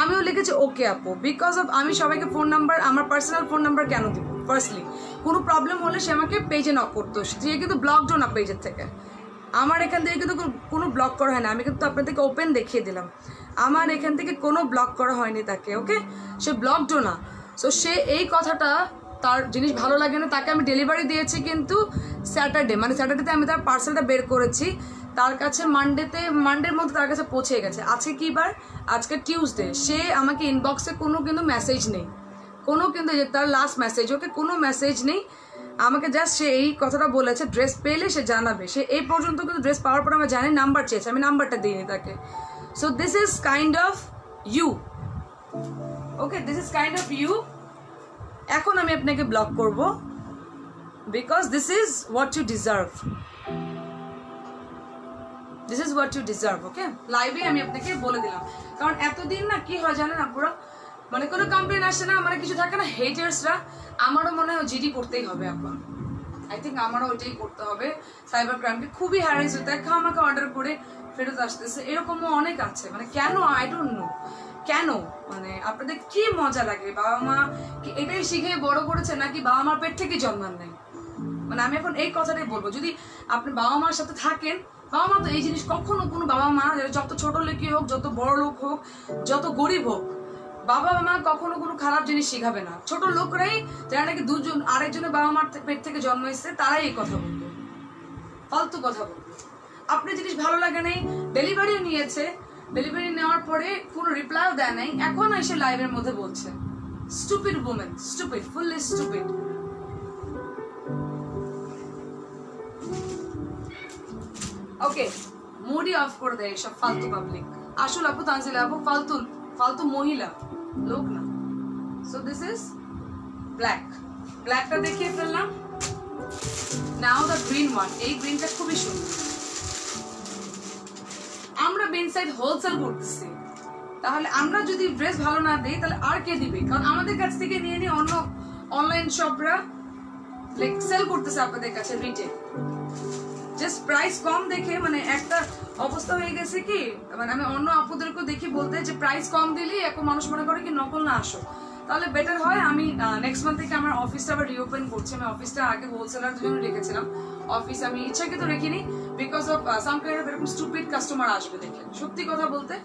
আমিও লিখেছি ওকে আপু, বিকজ অফ আমি সবাইকে ফোন নাম্বার, আমার পার্সোনাল ফোন নাম্বার কেন দিব? ফার্স্টলি কোনো প্রবলেম হলে সে আমাকে পেজে নক করতো, সে কিন্তু ব্লকডও না পেজের থেকে। আমার এখান থেকে কিন্তু কোনো ব্লক করা হয় না, আমি কিন্তু আপনাদেরকে ওপেন দেখিয়ে দিলাম, আমার এখান থেকে কোনো ব্লক করা হয়নি তাকে। ওকে সে ব্লকডও না। সো সে এই কথাটা, তার জিনিস ভালো লাগে না, তাকে আমি ডেলিভারি দিয়েছি কিন্তু স্যাটারডে, মানে স্যাটারডেতে আমি তার পার্সেলটা বের করেছি, তার কাছে মানডের মধ্যে তার কাছে পৌঁছে গেছে। আজকে কি বার? আজকে টিউসডে। সে আমাকে ইনবক্সে কোনো কিন্তু মেসেজ নেই, কোনো কিন্তু তার লাস্ট মেসেজ, ওকে কোনো মেসেজ নেই আমাকে, জাস্ট সে এই কথাটা বলেছে ড্রেস পেলে সে জানাবে। সে এই পর্যন্ত কিন্তু ড্রেস পাওয়ার পর আমার জানি নাম্বার চেয়েছে, আমি নাম্বারটা দিইনি তাকে। So this is kind of you, okay this is kind of you. এখন আমি আপনাকে ব্লক করব because this is what you deserve, this is what you deserve. Okay লাইভে আমি আপনাকে বলে দিলাম, কারণ এতদিন না কি হয় জানেন আপুরা, মানে কোনো কমপ্লেন আসে না, মানে কিছু থাকে না হেটার্সরা, আমারও মনে হয় জিডি করতেই হবে এখন, আই থিঙ্ক আমারও ওইটাই করতে হবে। সাইবার ক্রাইমকে খুবই হ্যারাস হতে হয়, আমাকে অর্ডার করে ফেরত আসতেছে, এরকমও অনেক আছে। মানে কেন আই ডোন্ট নো কেন, মানে আপনাদের কি মজা লাগে? বাবা মা কি এটাই শিখে বড় করেছে নাকি বাবা মার পেট থেকে জন্মান নেই? মানে আমি এখন এই কথাটাই বলবো, যদি আপনি বাবা মার সাথে থাকেন, বাবা মা তো এই জিনিস কখনো কোনো বাবা মা যত ছোট লোকই হোক, যত বড় লোক হোক, যত গরিব হোক, বাবা মা কখনো কোনো খারাপ জিনিস শিখাবে না। ছোট লোকরাই যারা নাকি দুজন আরেকজনের বাবা মার পেট থেকে জন্ম এসেছে তারাই এই কথা বলবে, ফালতু কথা বলবে। আপনি জিনিস ভালো লাগে নাই, ডেলিভারিও নিয়েছে, ডেলিভারি নেওয়ার পরে কোনো রিপ্লাইও দেয় নাই, এখন এসে লাইভের মধ্যে বলছে। Stupid women, stupid, fully stupid. Okay মুডই অফ করে দেয় সব ফালতু পাবলিক। আসল আপু তানজিলা আপু ফালতু মহিলা, লোক না। সো দিস ইজ ব্ল্যাক, ব্ল্যাকটা দেখিয়ে ফেললাম। নাও দ্য গ্রিন ওয়ান, এই গ্রিনটা খুবই সুন্দর। আমরা বিন সাইড হোলসেল করতেছি, তাহলে আমরা যদি ড্রেস ভালো না দেই তাহলে আর কে দিবে? কারণ আমাদের কাছ থেকে নিয়ে নিয়ে অন্য অনলাইন শপরা লাইক সেল করতেছে আপনাদের কাছে রিটেল, জাস্ট প্রাইস কম দেখে। মানে একটা অবস্থা হয়ে গেছে কি, মানে আমি অন্য আপুদেরকেও দেখি বলতে যে প্রাইস কম দিলেই এখন মানুষ মনে করে কি নকল না আসো, তাহলে বেটার হয়। আমি নেক্সট মান্থ থেকে আমার অফিসটা আবার রিওপেন করছি। আমি অফিসটা আগে হোলসেলারদের জন্য রেখেছিলাম, অফিস আমি ইচ্ছাকৃত রেখিনি because of some kind of এরকম স্টুপিড কাস্টমার আসবে দেখে। সত্যি কথা বলতে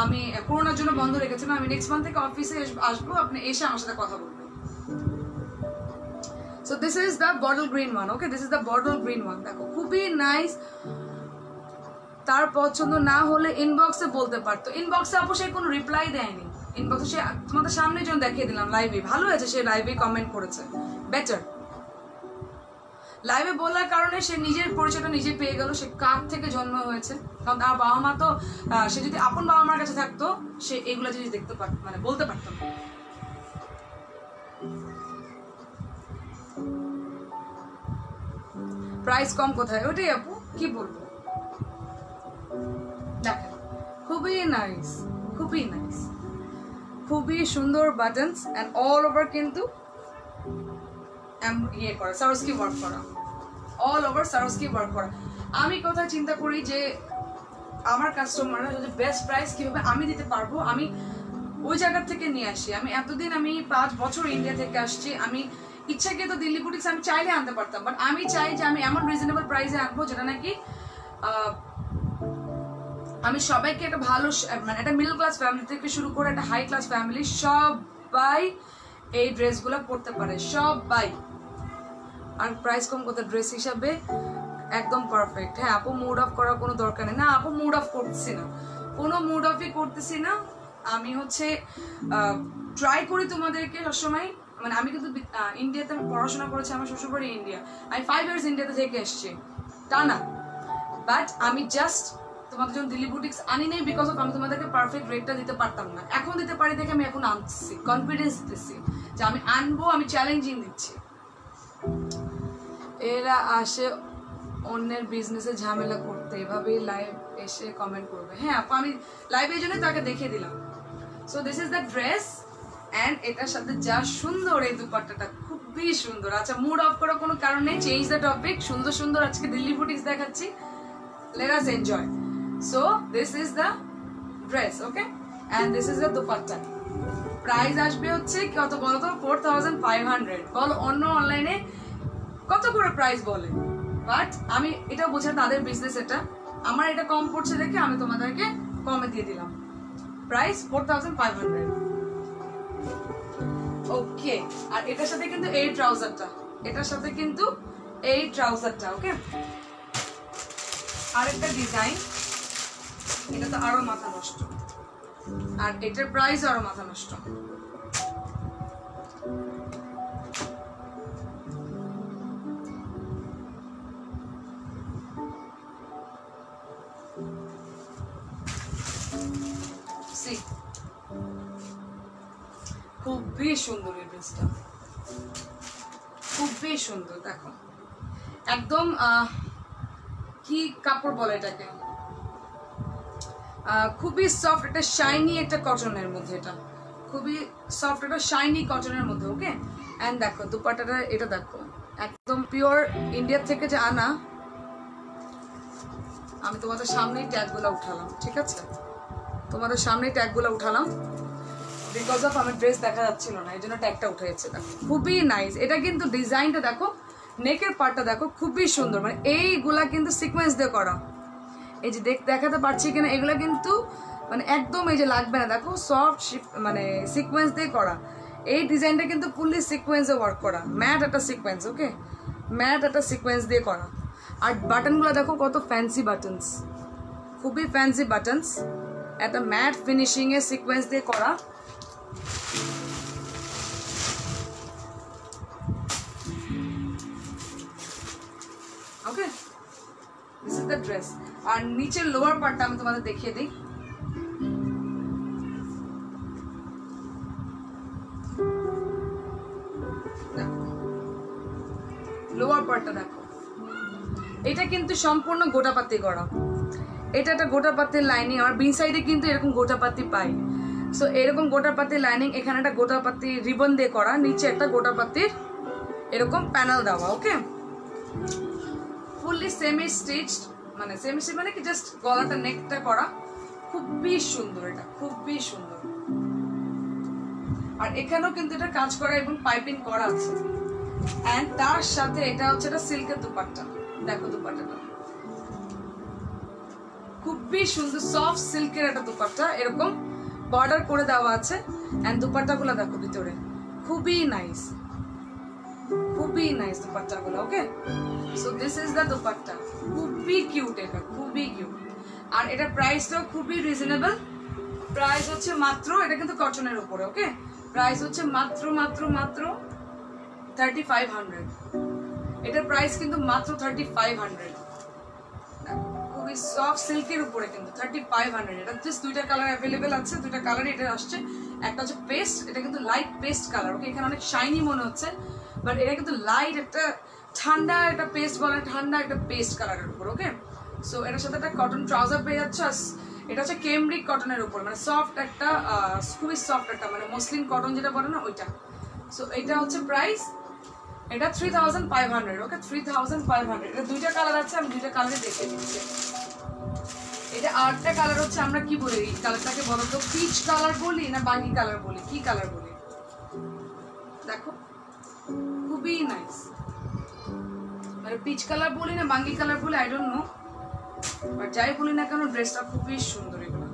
আমি করোনার জন্য বন্ধ রেখেছিলাম, আমি নেক্সট মান্থ থেকে অফিসে আসবো, আপনি এসে আমার সাথে কথা বলবেন। So this is the bottle green one, okay? This is the bottle green one. দেখো খুবই নাইস। তার পছন্দ না হলে ইনবক্সে বলতে পারতো, ইনবক্সে অবশ্যই কোনো রিপ্লাই দেয়নি। ইনবক্সে সে তোমাদের সামনে যখন দেখিয়ে দিলাম লাইভে, ভালো হয়েছে সে লাইভে কমেন্ট করেছে, বেটার। লাইভে বলার কারণে সে নিজের পরিচয়টা নিজে পেয়ে গেল, সে কার থেকে জন্ম হয়েছে। কারণ তার বাবা মা তো, সে যদি আপন বাবা মার কাছে থাকতো সে এগুলো জিনিস দেখতে পারত, মানে বলতে পারতো না। প্রাইস কম কোথায়? ওটাই আপু কি বলবো, দেখেন খুবই নাইস, খুবই নাইস, খুবই সুন্দর বাটনস এন্ড অল ওভার কিন্তু ইয়ে করা, সারোস্কি ওয়ার্ক করা, অল ওভার সারোস্কি ওয়ার্ক করা। আমি কোথায় চিন্তা করি যে আমার কাস্টমাররা যদি বেস্ট প্রাইস কিভাবে আমি দিতে পারবো, আমি ওই জায়গা থেকে নিয়ে আসি। আমি এতদিন, আমি 5 বছর ইন্ডিয়া থেকে আসছি। আমি ইচ্ছাকে তো দিল্লি বুটিক্স আমি চাইলে আনতে পারতাম, বাট আমি চাই যে আমি এমন রিজনেবল প্রাইসে আনবো যেটা নাকি আমি সবাইকে একটা ভালো, মানে একটা মিডল ক্লাস ফ্যামিলি থেকে শুরু করে একটা হাই ক্লাস ফ্যামিলি সবাই এই ড্রেসগুলো পরতে পারে, সবাই। আর প্রাইস কম কত ড্রেস হিসাবে একদম পারফেক্ট। হ্যাঁ আপু, মুড অফ করার কোনো দরকার নেই। না আপু, মুড অফ করতেছি না, কোনো মুড অফই করতেছি না। আমি হচ্ছে ট্রাই করি তোমাদেরকে সবসময়, মানে আমি কিন্তু ইন্ডিয়াতে পড়াশোনা করেছি, আমার শ্বশুরবাড়ি ইন্ডিয়া, আমি 5 ইয়ার্স ইন্ডিয়াতে থেকে এসেছি তা না, বাট আমি জাস্ট তোমাদের জন্য দিল্লি বুটিক্স আনি নেই বিকজ অফ আমি তোমাদেরকে পারফেক্ট রেটটা দিতে পারতাম না। এখন দিতে পারি দেখে আমি এখন আনতেছি, কনফিডেন্স দিতেছি যে আমি আনবো, আমি চ্যালেঞ্জিং দিচ্ছি। এরা আসে অন্যের বিজনেসে ঝামেলা করতে, এভাবেই লাইভ এসে কমেন্ট করবে। হ্যাঁ আপু, আমি লাইভ এই জন্য তাকে দেখিয়ে দিলাম। So this is the dress and এটার সাথে যা সুন্দর এই দুপাট্টাটা, খুবই সুন্দর। আচ্ছা, মুড অফ করার কোনো কারণ নেই, চেঞ্জ দ্য টপিক। সুন্দর সুন্দর আজকে দিল্লি বুটিক্স দেখাচ্ছি, let us enjoy. So this is the dress, okay, and this is the dupatta. Price আসবে হচ্ছে কত বলো তো? 4500। বলো অন্য অনলাইনে কত করে প্রাইস বলে, বাট আমি এটা বোঝা তাদের বিজনেস, এটা আমার এটা কম পড়ছে দেখে আমি তোমাদেরকে কমে দিয়ে দিলাম। প্রাইস 4500। ওকে, আর এটার সাথে কিন্তু এই ট্রাউজারটা, এটার সাথে কিন্তু এই ট্রাউজারটা, ওকে। আরেকটা ডিজাইন, এটা তো আরো মাথা নষ্ট, আর এটার প্রাইস আরো মাথা নষ্ট। খুবই সুন্দর এই ড্রেসটা, খুবই সুন্দর। দেখো একদম কি কাপড় বলে এটাকে, খুবই সফট, একটা শাইনি একটা কটনের মধ্যে, এটা খুবই সফট একটা শাইনি কটনের মধ্যে, ওকে। এন্ড দেখো দুপাট্টাটা, এটা দেখো একদম পিওর ইন্ডিয়া থেকে যে আনা। আমি তোমাদের সামনেই ট্যাগগুলো উঠালাম, ঠিক আছে, তোমাদের সামনেই ট্যাগগুলো উঠালাম বিকজ অফ আমার ড্রেস দেখা যাচ্ছিল না, এই জন্য ট্যাগটা উঠে যাচ্ছে। দেখো খুবই নাইস, এটা কিন্তু ডিজাইনটা দেখো, নেকের পার্টটা দেখো খুবই সুন্দর, মানে এইগুলা কিন্তু সিকোয়েন্স দিয়ে করা। এই যে দেখাতে পারছি কিনা, এগুলা কিন্তু মানে একদম এই যে লাগবে না, দেখো সফট মানে সিকোয়েন্স দিয়ে করা। এই ডিজাইনটা কিন্তু ফুললি সিকোয়েন্সে ওয়ার্ক করা, ম্যাট একটা সিকোয়েন্স, ওকে, ম্যাট একটা সিকোয়েন্স দিয়ে করা। আর বাটনগুলো দেখো কত ফ্যান্সি বাটনস, খুবই ফ্যান্সি বাটনস, একটা ম্যাট ফিনিশিং এর সিকোয়েন্স দিয়ে করা। ওকে, দিস ইজ দ্য ড্রেস। আর নিচের লোয়ার পার্টটা আমি তোমাদের দেখিয়ে দিই। লোয়ার পার্টটা দেখো, এটা কিন্তু সম্পূর্ণ গোটাপাতি করা, এটা একটা গোটাপাতির লাইনিং। আর বি সাইডে কিন্তু এরকম গোটাপাতি পাই, সো এরকম গোটাপাতির লাইনিং, এখানে একটা গোটাপাতি রিবন দিয়ে করা, নিচে একটা গোটাপাতির এরকম প্যানেল দেওয়া, ওকে। ফুললি সেমি স্টিচড, মানে সেমি স্টিচ মানে কি জাস্ট গলাটা নেকটা করা, খুবই সুন্দর, এটা খুবই সুন্দর। আর এখানেও কিন্তু এটা কাজ করা এবং পাইপিং করা আছে। এন্ড তার সাথে এটা হচ্ছে একটা সিল্কের দুপাট্টা, দেখো দুপাট্টাটা খুবই সুন্দর, সফট সিল্কের একটা দুপাট্টা, এরকম বর্ডার করে দেওয়া আছে। এন্ড দুপাট্টাগুলো দেখো ভিতরে খুবই নাইস, খুবই নাইস দুপাট্টাগুলো, okay. So this is the dupatta, খুবই কিউট, এটা খুবই কিউট। আর এটা প্রাইসটাও খুবই রিজনেবল, প্রাইস হচ্ছে মাত্র, এটা কিন্তু কটনের উপরে, ওকে, প্রাইস হচ্ছে মাত্র মাত্র মাত্র 3500। এটার প্রাইস কিন্তু মাত্র 3500, খুবই সফট সিল্কের উপরে কিন্তু 3500। এটা জাস্ট দুইটা কালার অ্যাভেলেবেল আছে, দুইটা কালারই এটা আসছে। একটা হচ্ছে পেস্ট, এটা কিন্তু লাইট পেস্ট কালার, ওকে, এখানে অনেক শাইনি মনে হচ্ছে, বাট এটা কিন্তু লাইট একটা ঠান্ডা একটা পেস্ট বলে, ঠান্ডা একটা পেস্ট কালারের উপর, ওকে। সো এটার সাথে একটা কটন ট্রাউজার পেয়ে যাচ্ছে। এটা হচ্ছে কেমব্রিক কটনের উপর, মানে সফট একটা, খুবই সফট একটা, মানে মসলিন কটন যেটা বলে না ওইটা। সো এটা হচ্ছে প্রাইস, এটা 3500, ওকে, 3500। এটা দুইটা কালার আছে, আমি দুইটা কালারে দেখে দিচ্ছি। এটা আরেকটা কালার হচ্ছে, আমরা কি বলি এই কালারটাকে বলো তো, পিচ কালার বলি না বাঙ্গি কালার বলি, কি কালার বলি? দেখো খুবই নাইস, মানে পিচ কালার বলি না বাঙ্গি কালার বলি আই ডোন্ট নো, বাট যাই বলি না কেন ড্রেসটা খুবই সুন্দর। এগুলো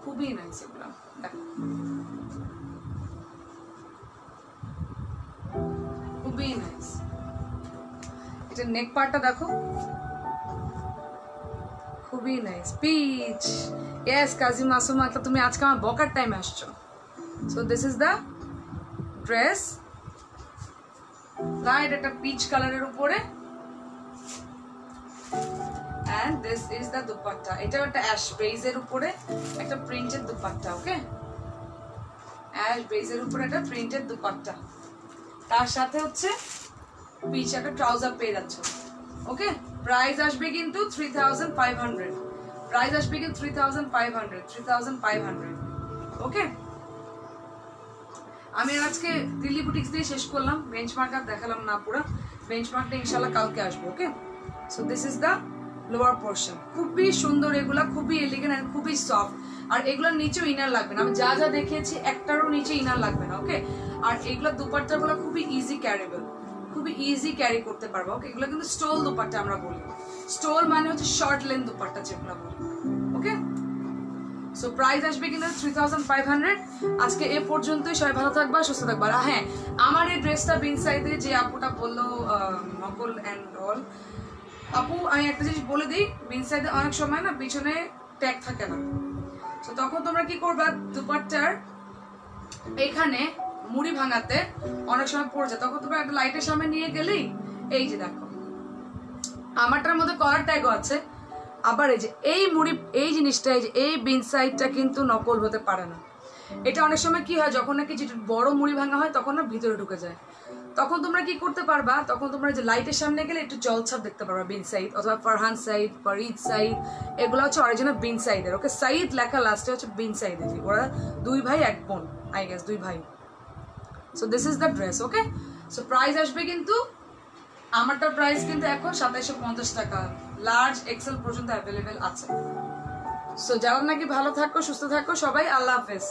খুবই নাইস, এগুলো দেখো খুবই নাইস। এটা নেক পার্টটা দেখো খুবই নাইস, পিচ। ইয়েস কাজী মাসুমা, তুমি আজকে আমার বকার টাইমে আসছো। So this is the dress, light একটা পিচ কালারের উপরে, and this is the dupatta. এটা একটা অ্যাশ বেজের উপরে একটা প্রিন্টেড দুপাট্টা, ওকে? অ্যাশ বেজের উপরে একটা প্রিন্টেড দুপাট্টা, তার সাথে হচ্ছে পিচ একটা ট্রাউজার পেয়ে যাচ্ছ, ওকে? প্রাইস আসবে কিন্তু 3500, প্রাইস আসবে কিন্তু 3500, ওকে? আমি আজকে দিল্লি বুটিক্স দিয়ে শেষ করলাম, বেঞ্চমার্ক আর দেখালাম না পুরো, বেঞ্চমার্কটা ইনশাআল্লাহ কালকে আসবে, okay? So this is the lower portion, খুবই সুন্দর, এগুলা খুবই এলিগেন্ট এন্ড খুবই সফট। আর এগুলোর নিচেও ইনার লাগবে না, আমি যা যা দেখিয়েছি একটারও নিচে ইনার লাগবে না, ওকে? আর এগুলো দুপাট্টাগুলো খুবই ইজি ক্যারিবল, খুবই ইজি ক্যারি করতে পারবো, ওকে? এগুলো কিন্তু স্টোল দুপাট্টা আমরা বলি, স্টোল মানে হচ্ছে শর্ট লেন্থ দুপাট্টা যেগুলো বলি, ওকে? সো প্রাইস আসবে কিন্তু 3500। আজকে এ পর্যন্তই, সবাই ভালো থাকবা, সুস্থ থাকবা। আর হ্যাঁ, আমার এই ড্রেসটা বিনসাইডে যে আপুটা বললো নকল অ্যান্ড অল, আপু আমি একটা জিনিস বলে দিই, বিনসাইডে অনেক সময় না পিছনে ট্যাগ থাকে না, তো তখন তোমরা কি করবা, দুপাট্টার এখানে মুড়ি ভাঙাতে অনেক সময় পড়ে যায়, তখন তোমরা একটা লাইটের সামনে নিয়ে গেলেই, এই যে দেখো আমারটার মধ্যে কলার ট্যাগও আছে, আবার এই যে এই মুড়ি, এই জিনিসটা, এই যে এই বিনসাইডটা কিন্তু নকল হতে পারে না। এটা অনেক সময় কি হয়, যখন নাকি যেটা বড় মুড়ি ভাঙা হয় তখন না ভিতরে ঢুকে যায়, তখন তোমরা কি করতে পারবা, তখন তোমরা যে লাইটের সামনে গেলে একটু জলছাপ দেখতে পারবা বিন সাইড অথবা ফারহান সাইড, ফরিদ সাইড, এগুলো হচ্ছে অরিজিনাল বিন সাইডের, ওকে? সাইদ লেখা লাস্টে হচ্ছে বিন সাইডের, ওরা দুই ভাই এক বোন, আই গেস দুই ভাই। So this is the dress, okay? So price আসবে কিন্তু, আমারটার প্রাইস কিন্তু এখন 2750 টাকা, লার্জ এক্সেল পর্যন্ত অ্যাভেলেবেল আছে। সো যারা নাকি ভালো থাকো, সুস্থ থাকো সবাই, আল্লাহ হাফেজ।